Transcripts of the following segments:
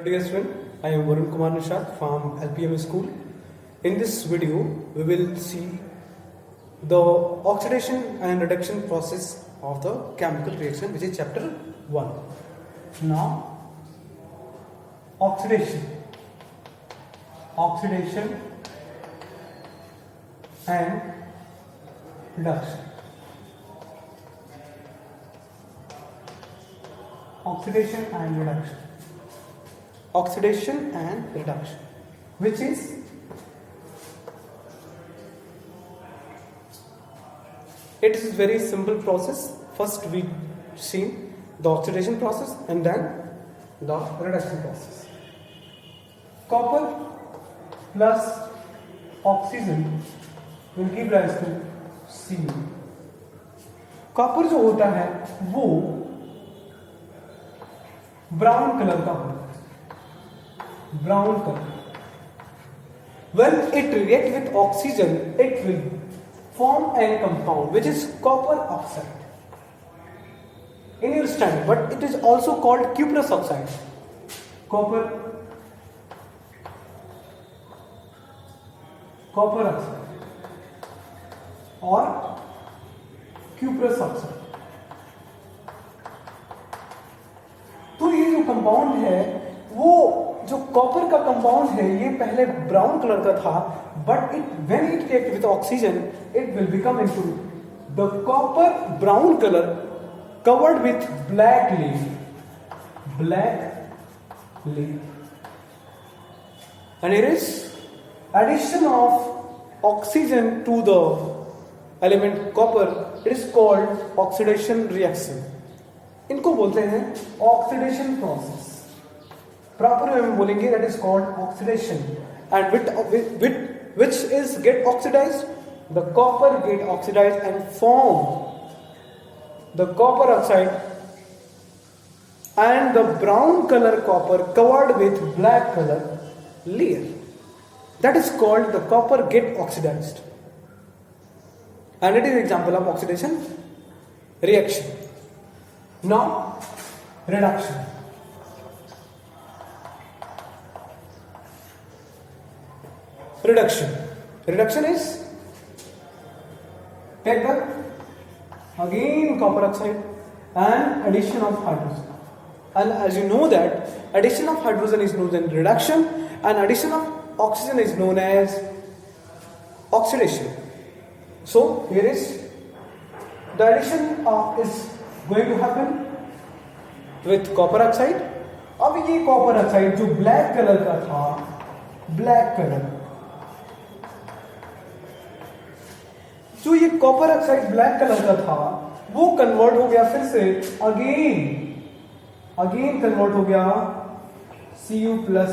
Dear student, I am Varun Kumar Nishad from LPM school. In this video, we will see the oxidation and reduction process of the chemical reaction, which is chapter 1. Now, oxidation and reduction. Oxidation and reduction. Oxidation and reduction, which is it is very simple process. First we see the oxidation process and then the reduction process. Copper plus oxygen will give rise to Cu. Copper जो होता है वो brown colour का होता है, brown color. When it reacts with oxygen, it will form a compound which is copper oxide in your study, but it is also called cuprous oxide. Copper oxide or cuprous oxide. तो ये जो compound है वो जो copper का compound है ये पहले ब्राउन कलर का था, but it when it react with oxygen it will become into the copper brown colour covered with black leaf and it is addition of oxygen to the element copper. It is called oxidation reaction. इनको बोलते हैं oxidation process. Proper way में बोलेंगे that is called oxidation. And which is get oxidized, the copper get oxidized and form the copper oxide and the brown color copper covered with black color layer. That is called the copper get oxidized, and it is example of oxidation reaction. Now reduction. Reduction is take the again copper oxide and addition of hydrogen. And as you know that addition of hydrogen is known as reduction and addition of oxygen is known as oxidation. So here is the addition of is going to happen with copper oxide. अब ये copper oxide जो black color का था, black color, जो ये copper oxide black colour का था वो कन्वर्ट हो गया फिर से अगेन कन्वर्ट हो गया Cu plus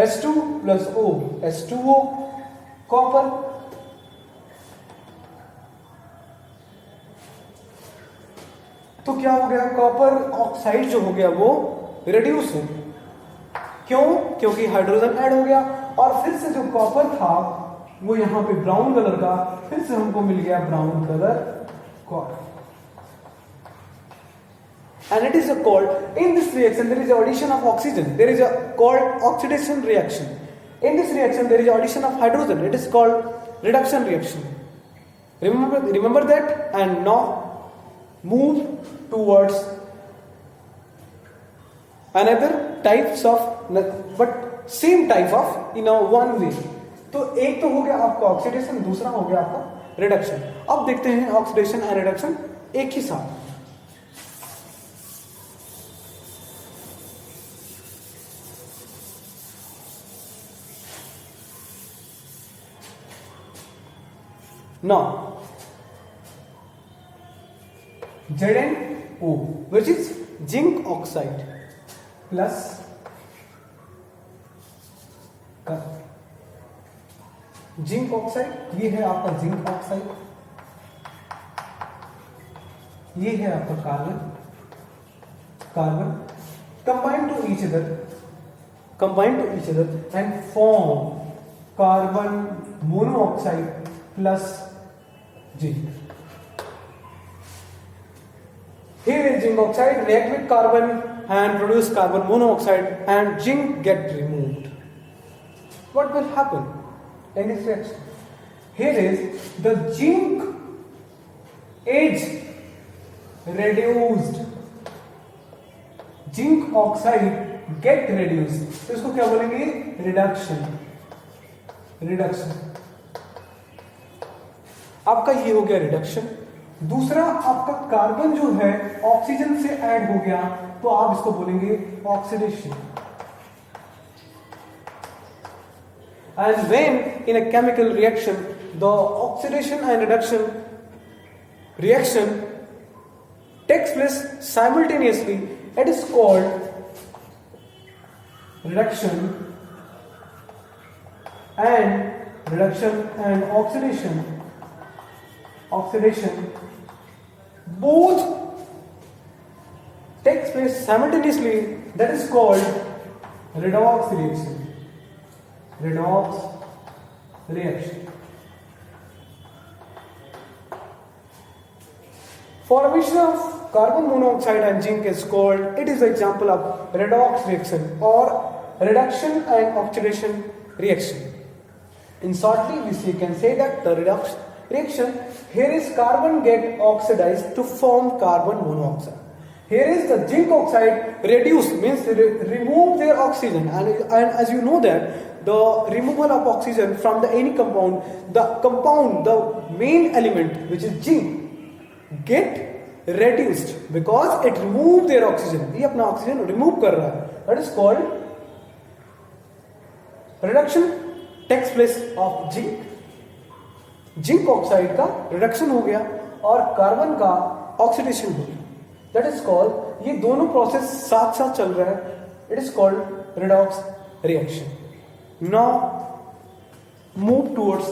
H2 plus O H2O copper. तो क्या हो गया, कॉपर ऑक्साइड जो हो गया वो रिड्यूस हो गया. क्यों? क्योंकि हाइड्रोजन ऐड हो गया और फिर से जो कॉपर था वो यहां पे ब्राउन कलर का फिर से हमको मिल गया brown colour copper. And it is a called in this reaction there is a addition of oxygen. There is a called oxidation reaction. In this reaction there is addition of hydrogen. It is called reduction reaction. Remember that. And now move towards another types of but same type of in a one way. तो एक तो हो गया आपका oxidation, दूसरा हो गया आपका रिडक्शन. अब देखते हैं ऑक्सीडेशन एंड रिडक्शन एक ही साथ. Now ZnO which is zinc oxide plus zinc oxide, ये है आपका जिंक ऑक्साइड, ये है आपका carbon combine to each other and form carbon monoxide plus zinc. Here is zinc oxide react with carbon and produce carbon monoxide and zinc get removed. What will happen in this reaction? Here is the zinc is reduced. Zinc oxide get reduced. तो इसको क्या बोलेंगे? Reduction. Reduction. आपका ये हो गया reduction. दूसरा आपका कार्बन जो है ऑक्सीजन से ऐड हो गया तो आप इसको बोलेंगे oxidation. And when in a chemical reaction the oxidation and reduction reaction takes place simultaneously, it is called reduction and oxidation. Oxidation both takes place simultaneously, that is called redox reaction. Redox reaction. Formation of carbon monoxide and zinc is called, it is an example of redox reaction or reduction and oxidation reaction. In shortly we can say that the redox reaction, here is carbon get oxidized to form carbon monoxide. Here is the zinc oxide reduced, means remove their oxygen, and as you know that the removal of oxygen from the any compound, the main element which is zinc get reduced because it removed their oxygen. ये अपना oxygen remove कर रहा है. That is called reduction takes place of zinc. Zinc oxide का reduction हो गया और carbon का ऑक्सीडेशन हो गया. दैट इज कॉल्ड, ये दोनों प्रोसेस साथ साथ चल रहा है. It is called redox reaction. Now move towards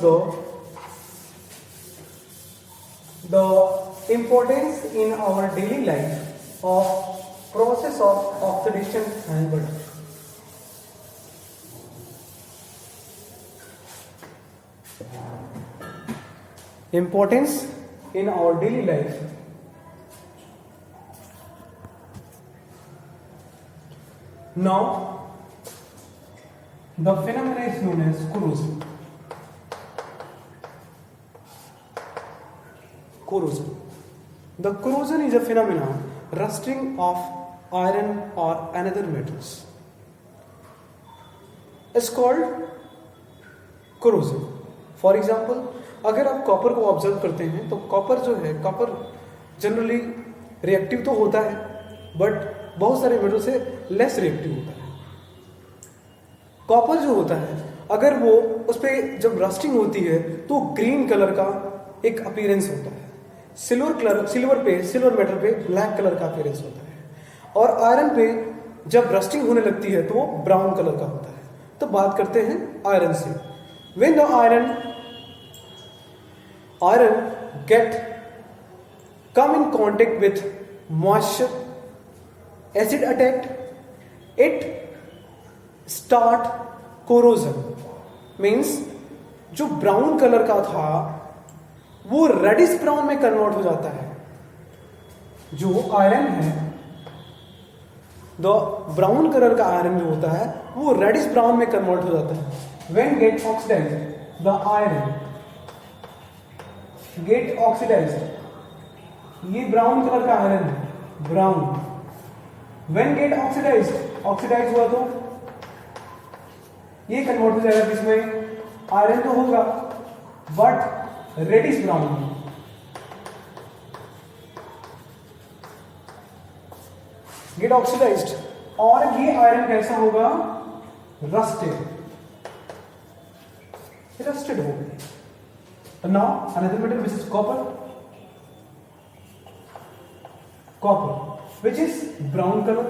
the importance in our daily life of process of oxidation and reduction. Importance in our daily life. Now, the phenomena is known as corrosion. Corrosion. The corrosion is a phenomenon rusting of iron or another metals. It's called corrosion. For example, अगर आप copper को observe करते हैं तो copper जो है, copper generally reactive तो होता है बट बहुत सारे मेटल से लेस रिएक्टिव होता है. कॉपर जो होता है अगर वो उस पर जब रस्टिंग होती है तो ग्रीन कलर का एक अपीयरेंस होता है. सिल्वर मेटल पे ब्लैक कलर का अपीयरेंस होता है. और आयरन पे जब रस्टिंग होने लगती है तो वो ब्राउन कलर का होता है. तो बात करते हैं आयरन से. When the iron come in contact with moisture, acid attack, it start corrosion. means जो ब्राउन कलर का था वो रेडिश ब्राउन में कन्वर्ट हो जाता है. जो आयरन है, द ब्राउन कलर का आयरन जो होता है वो रेडिश ब्राउन में कन्वर्ट हो जाता है. when get oxidized, the iron get oxidized. ये ब्राउन कलर का आयरन है, ब्राउन. व्हेन गेट ऑक्सीडाइज हुआ तो ये कन्वर्ट हो जाएगा किसमें? आयरन तो होगा but reddish brown. Get oxidized. और ये आयरन कैसा होगा? रस्टेड. रस्टेड हो गया. Now another metal which is copper, which is brown color.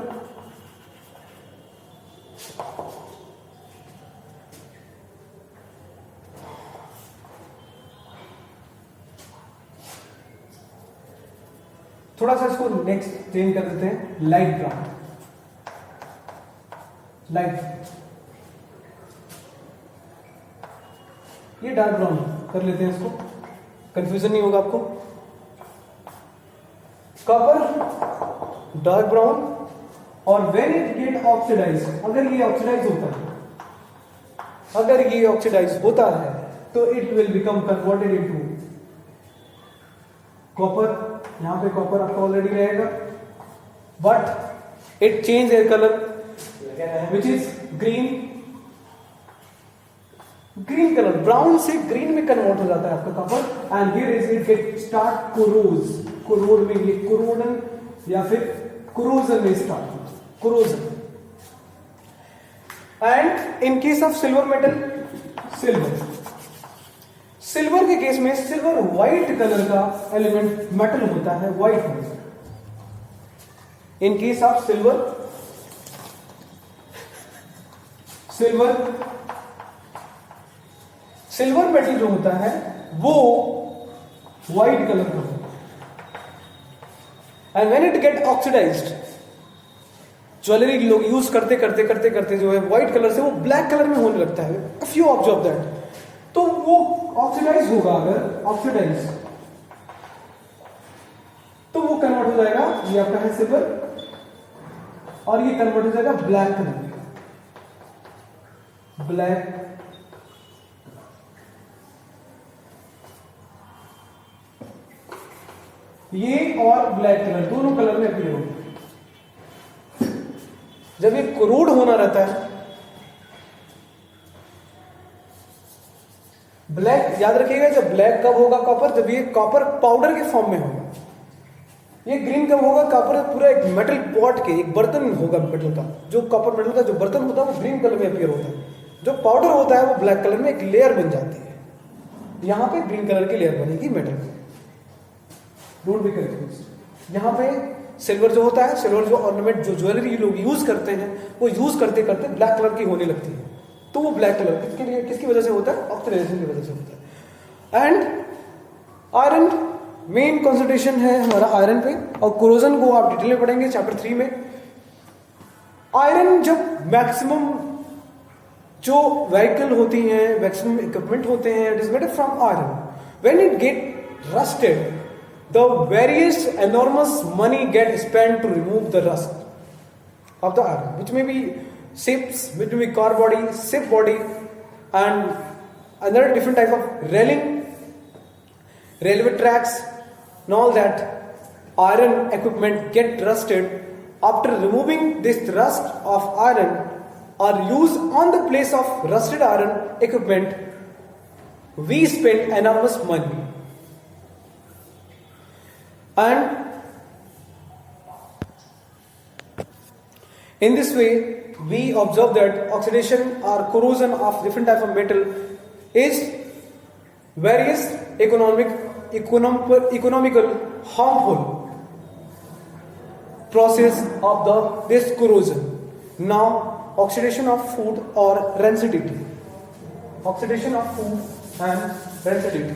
थोड़ा सा इसको नेक्स्ट चेंज कर देते हैं. Light brown. ये डार्क ब्राउन कर लेते हैं. इसको कंफ्यूजन नहीं होगा आपको. कॉपर डार्क ब्राउन, और व्हेन इट गेट ऑक्सीडाइज, अगर ये ऑक्सीडाइज होता है, अगर ये ऑक्सीडाइज होता है तो it will become converted into copper. यहां पे कॉपर आपका ऑलरेडी रहेगा, but it change their colour which is green, green colour, brown से ग्रीन में कन्वर्ट हो जाता है आपका copper. And here is it get start corrode, corrode में ये कोरोडन या फिर कोरोजन में start, corrosion. And in case of silver metal, silver, silver के केस में सिल्वर व्हाइट कलर का एलिमेंट मेटल होता है, white colour. In case of silver, silver, silver metal जो होता है वो व्हाइट कलर का होता है। And when it get oxidized, jewellery लोग यूज करते करते करते करते जो है व्हाइट कलर से वो ब्लैक कलर में होने लगता है। इफ यू ऑब्जर्व दैट, तो वो ऑक्सीडाइज होगा, अगर ऑक्सीडाइज तो वो कन्वर्ट हो जाएगा, ये आपका है सिल्वर, और ये कन्वर्ट हो जाएगा ब्लैक कलर में, ब्लैक। ये और ब्लैक कलर दोनों कलर में अपीयर होगा। जब ये कोरोड होना रहता है, ब्लैक, याद रखिएगा जब ब्लैक कब होगा कॉपर, जब ये कॉपर पाउडर के फॉर्म में होगा। ये ग्रीन कब होगा, कॉपर पूरा एक मेटल पॉट के, एक बर्तन होगा मेटल का, जो कॉपर मेटल का जो बर्तन होता है वो ग्रीन कलर में अपीयर होता है। जो पाउडर होता है वो ब्लैक कलर में एक लेयर बन जाती है, यहां पे ग्रीन कलर की लेयर बनेगी मेटल की। Don't be confuse. यहां पे सिल्वर जो होता है, सिल्वर जो ऑर्नामेंट, जो ज्वेलरी लोग यूज करते हैं, वो यूज करते करते ब्लैक कलर की होने लगती है। तो वो ब्लैक कलर किसके लिए, किसकी वजह से होता है, ऑक्सीडाइजेशन की वजह से होता है। एंड आयरन, मेन कंसंट्रेशन है हमारा आयरन पे, और कोरोजन को आप डिटेल में पढ़ेंगे चैप्टर 3 में। आयरन जब मैक्सिमम जो व्हीकल होती हैं, मैक्सिमम इक्विपमेंट होते हैं, it is made from iron. When it get rusted, the various enormous money get spent to remove the rust of the iron, which may be ships, which may be car body, ship body, and other different type of railing, railway tracks, and all that iron equipment get rusted. After removing this rust of iron or used on the place of rusted iron equipment, we spend enormous money. And in this way, we observe that oxidation or corrosion of different type of metal is various economical harmful process of this corrosion. Now, oxidation of food or rancidity. Oxidation of food and rancidity.